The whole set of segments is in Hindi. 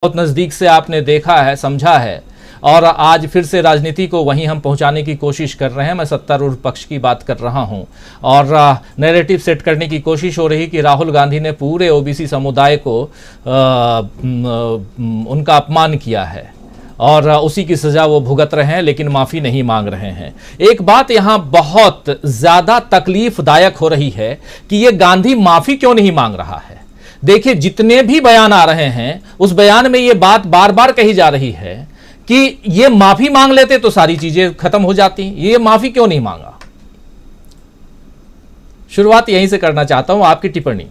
बहुत नज़दीक से आपने देखा है, समझा है, और आज फिर से राजनीति को वहीं हम पहुंचाने की कोशिश कर रहे हैं। मैं सत्तारूढ़ पक्ष की बात कर रहा हूं और नैरेटिव सेट करने की कोशिश हो रही कि राहुल गांधी ने पूरे ओबीसी समुदाय को उनका अपमान किया है और उसी की सजा वो भुगत रहे हैं, लेकिन माफ़ी नहीं मांग रहे हैं। एक बात यहाँ बहुत ज़्यादा तकलीफदायक हो रही है कि ये गांधी माफ़ी क्यों नहीं मांग रहा है। देखिए, जितने भी बयान आ रहे हैं उस बयान में ये बात बार बार कही जा रही है कि ये माफी मांग लेते तो सारी चीजें खत्म हो जाती, ये माफी क्यों नहीं मांगा। शुरुआत यहीं से करना चाहता हूं, आपकी टिप्पणी।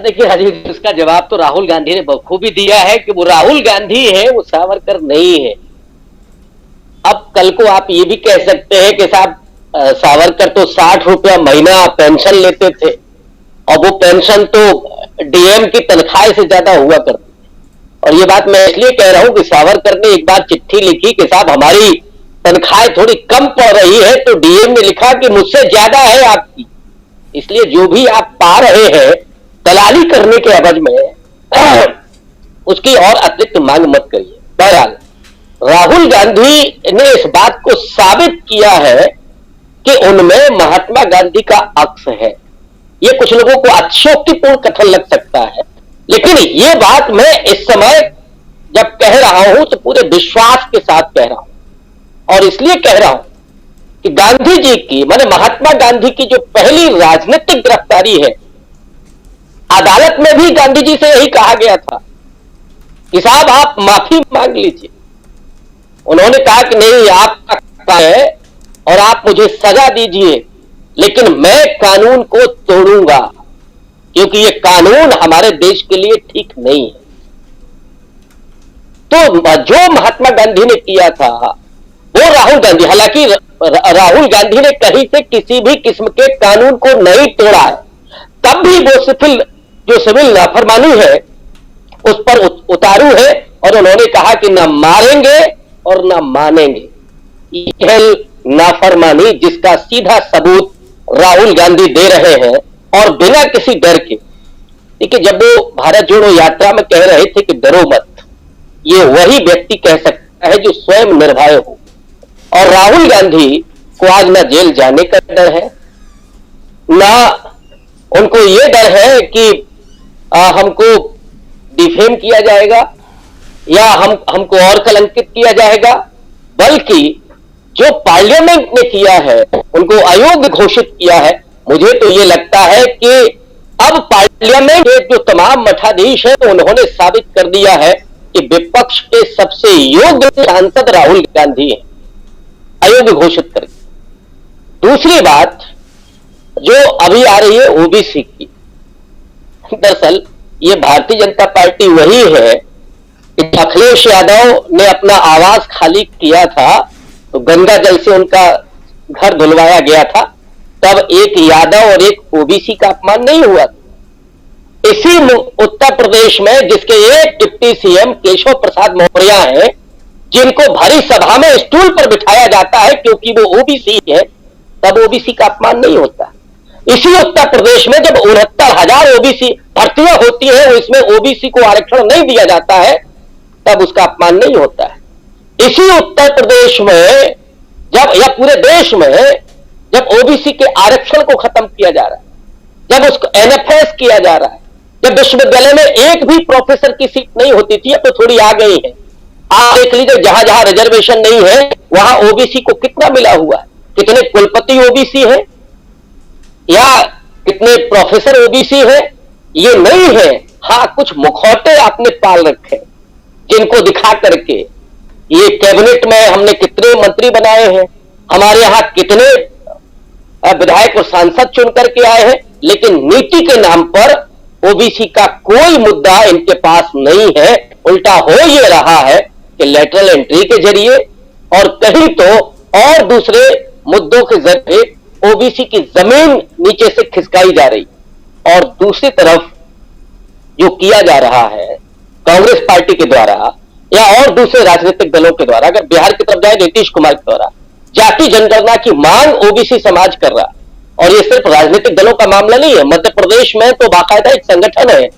देखिए राजीव, उसका जवाब तो राहुल गांधी ने बखूबी दिया है कि वो राहुल गांधी है, वो सावरकर नहीं है। अब कल को आप ये भी कह सकते हैं कि साहब सावरकर तो 60 रुपया महीना पेंशन लेते थे और वो पेंशन तो डीएम की तनख्वाह से ज्यादा हुआ करती। और ये बात मैं इसलिए कह रहा हूं कि सावरकर ने एक बार चिट्ठी लिखी कि साहब हमारी तनख्वाह थोड़ी कम पड़ रही है, तो डीएम ने लिखा कि मुझसे ज्यादा है आपकी, इसलिए जो भी आप पा रहे हैं दलाली करने के एवज में उसकी और अतिरिक्त मांग मत करिए। बहरहाल राहुल गांधी ने इस बात को साबित किया है कि उनमें महात्मा गांधी का अक्स है। ये कुछ लोगों को अतिशयोक्तिपूर्ण कथन लग सकता है, लेकिन ये बात मैं इस समय जब कह रहा हूं तो पूरे विश्वास के साथ कह रहा हूं। और इसलिए कह रहा हूं कि गांधी जी की, माने महात्मा गांधी की जो पहली राजनीतिक गिरफ्तारी है, अदालत में भी गांधी जी से यही कहा गया था कि साहब आप माफी मांग लीजिए। उन्होंने कहा कि नहीं, आपका है और आप मुझे सजा दीजिए, लेकिन मैं कानून को तोड़ूंगा क्योंकि ये कानून हमारे देश के लिए ठीक नहीं है। तो जो महात्मा गांधी ने किया था वो राहुल गांधी, हालांकि राहुल गांधी ने कहीं से किसी भी किस्म के कानून को नहीं तोड़ा है, तब भी वो जो सिविल नाफरमानी है उस पर उतारू है। और उन्होंने कहा कि ना मारेंगे और ना मानेंगे। यह नाफरमानी जिसका सीधा सबूत राहुल गांधी दे रहे हैं और बिना किसी डर के। देखिए, जब वो भारत जोड़ो यात्रा में कह रहे थे कि डरो मत, ये वही व्यक्ति कह सकता है जो स्वयं निर्भय हो। और राहुल गांधी को आज ना जेल जाने का डर है, ना उनको ये डर है कि हमको डिफेम किया जाएगा या हमको और कलंकित किया जाएगा, बल्कि जो पार्लियामेंट ने किया है, उनको अयोग्य घोषित किया है। मुझे तो ये लगता है कि अब पार्लियामेंट के जो तमाम मठाधीश हैं, तो उन्होंने साबित कर दिया है कि विपक्ष के सबसे योग्य सांसद राहुल गांधी हैं, अयोग्य घोषित करके। दूसरी बात जो अभी आ रही है ओबीसी की, दरअसल ये भारतीय जनता पार्टी वही है कि अखिलेश यादव ने अपना आवास खाली किया था तो गंगा जल से उनका घर धुलवाया गया था, तब एक यादव और एक ओबीसी का अपमान नहीं हुआ। इसी उत्तर प्रदेश में जिसके एक डिप्टी सीएम केशव प्रसाद मौर्य हैं, जिनको भरी सभा में स्टूल पर बिठाया जाता है क्योंकि वो ओबीसी है, तब ओबीसी का अपमान नहीं होता। इसी उत्तर प्रदेश में जब 69,000 ओबीसी भर्तियां होती है, इसमें ओबीसी को आरक्षण नहीं दिया जाता है, तब उसका अपमान नहीं होता है। इसी उत्तर प्रदेश में जब, या पूरे देश में जब ओबीसी के आरक्षण को खत्म किया जा रहा है, जब उसको एनएफएस किया जा रहा है, जब विश्वविद्यालय में एक भी प्रोफेसर की सीट नहीं होती थी, अब तो थोड़ी आ गई है। आप देख लीजिए, जहां जहां रिजर्वेशन नहीं है वहां ओबीसी को कितना मिला हुआ है, कितने कुलपति ओबीसी है या कितने प्रोफेसर ओबीसी है, ये नहीं है। हाँ, कुछ मुखौटे आपने पाल रखे जिनको दिखा करके, ये कैबिनेट में हमने कितने मंत्री बनाए हैं, हमारे यहां कितने विधायक और सांसद चुन करके आए हैं, लेकिन नीति के नाम पर ओबीसी का कोई मुद्दा इनके पास नहीं है। उल्टा हो ये रहा है कि लेटरल एंट्री के जरिए और कहीं तो और दूसरे मुद्दों के जरिए ओबीसी की जमीन नीचे से खिसकाई जा रही। और दूसरी तरफ जो किया जा रहा है कांग्रेस पार्टी के द्वारा या और दूसरे राजनीतिक दलों के द्वारा, अगर बिहार की तरफ जाए नीतीश कुमार के द्वारा जाति जनगणना की मांग ओबीसी समाज कर रहा, और ये सिर्फ राजनीतिक दलों का मामला नहीं है। मध्य प्रदेश में तो बाकायदा एक संगठन है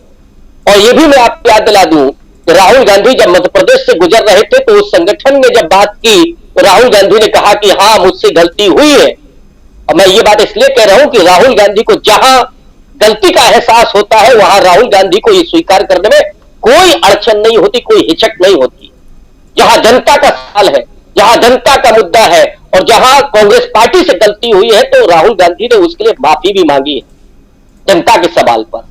और ये भी मैं आपको याद दिला दूं कि राहुल गांधी जब मध्य प्रदेश से गुजर रहे थे तो उस संगठन ने जब बात की तो राहुल गांधी ने कहा कि हाँ मुझसे गलती हुई है। और मैं ये बात इसलिए कह रहा हूं कि राहुल गांधी को जहां गलती का एहसास होता है वहां राहुल गांधी को ये स्वीकार करने में कोई अड़चन नहीं होती, कोई हिचक नहीं होती। जहां जनता का सवाल है, जहां जनता का मुद्दा है और जहां कांग्रेस पार्टी से गलती हुई है तो राहुल गांधी ने उसके लिए माफी भी मांगी है जनता के सवाल पर।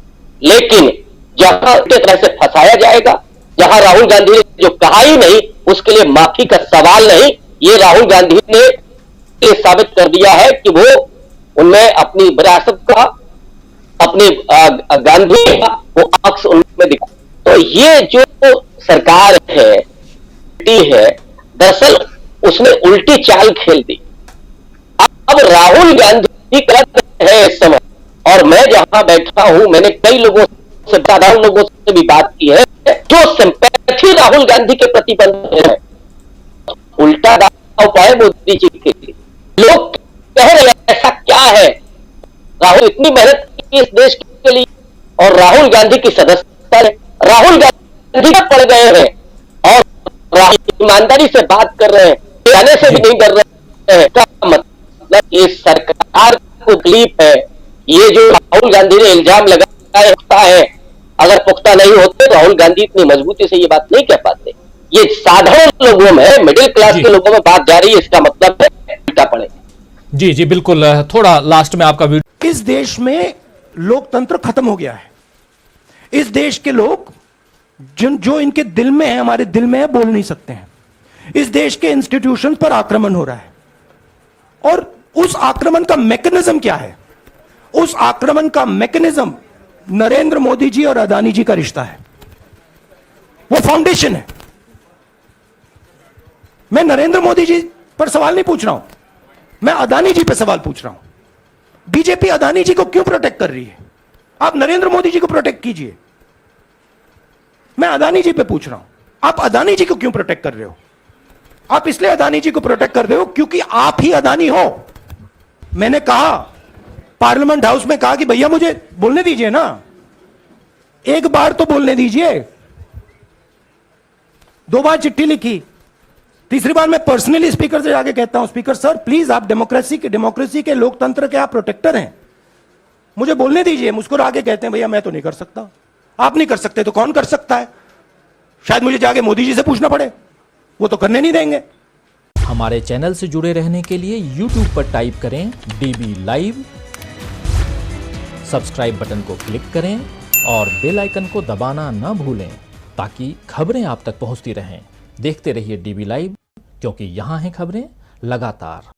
लेकिन जहां इस तरह से फंसाया जाएगा, जहां राहुल गांधी ने जो कहा ही नहीं उसके लिए माफी का सवाल नहीं, ये राहुल गांधी ने ये साबित कर दिया है कि वो उनमें अपनी विरासत का, अपने गांधी का वो अक्स उनमें दिखा। तो ये जो सरकार है दरअसल उसने उल्टी चाल खेल दी। अब राहुल गांधी कर है इस समय, और मैं जहां बैठा हूं मैंने कई लोगों से, साधारण लोगों से भी बात की है जो सिंपैथी राहुल गांधी के प्रति बन है। उल्टा दाव पाए मोदी जी के लिए। लोग कह रहे हैं ऐसा क्या है, राहुल इतनी मेहनत की इस देश के लिए और राहुल गांधी की सदस्यता है, राहुल गांधी पड़ गए हैं और ईमानदारी से बात कर रहे हैं, जाने से भी नहीं डर रहे हैं। क्या मतलब इस सरकार को तकलीफ है। ये जो राहुल गांधी ने इल्जाम लगाया है, अगर पुख्ता नहीं होते तो राहुल गांधी इतनी मजबूती से ये बात नहीं कह पाते। ये साधारण लोगों में, मिडिल क्लास के लोगों में बात जा रही है, इसका मतलब है उल्टा पड़े। जी जी बिल्कुल। थोड़ा लास्ट में आपका वीडियो। इस देश में लोकतंत्र खत्म हो गया है। इस देश के लोग जो इनके दिल में है, हमारे दिल में है, बोल नहीं सकते हैं। इस देश के इंस्टीट्यूशन पर आक्रमण हो रहा है और उस आक्रमण का मैकेनिज्म क्या है? उस आक्रमण का मैकेनिज्म नरेंद्र मोदी जी और अदानी जी का रिश्ता है, वो फाउंडेशन है। मैं नरेंद्र मोदी जी पर सवाल नहीं पूछ रहा हूं, मैं अदानी जी पर सवाल पूछ रहा हूं। बीजेपी अदानी जी को क्यों प्रोटेक्ट कर रही है? आप नरेंद्र मोदी जी को प्रोटेक्ट कीजिए। मैं अदानी जी पे पूछ रहा हूं, आप अदानी जी को क्यों प्रोटेक्ट कर रहे हो? आप इसलिए अदानी जी को प्रोटेक्ट कर रहे हो क्योंकि आप ही अदानी हो। मैंने कहा, पार्लियामेंट हाउस में कहा कि भैया मुझे बोलने दीजिए ना, एक बार तो बोलने दीजिए। 2 बार चिट्ठी लिखी, तीसरी बार मैं पर्सनली स्पीकर से जाके कहता हूं, स्पीकर सर प्लीज, आप डेमोक्रेसी के लोकतंत्र के आप प्रोटेक्टर हैं, मुझे बोलने दीजिए। मुझको आगे कहते हैं भैया मैं तो नहीं कर सकता। आप नहीं कर सकते तो कौन कर सकता है? शायद मुझे जाके मोदी जी से पूछना पड़े, वो तो करने नहीं देंगे। हमारे चैनल से जुड़े रहने के लिए YouTube पर टाइप करें DB लाइव, सब्सक्राइब बटन को क्लिक करें और बेल आइकन को दबाना ना भूलें ताकि खबरें आप तक पहुंचती रहें। देखते रहिए DB लाइव, क्योंकि यहां हैं खबरें लगातार।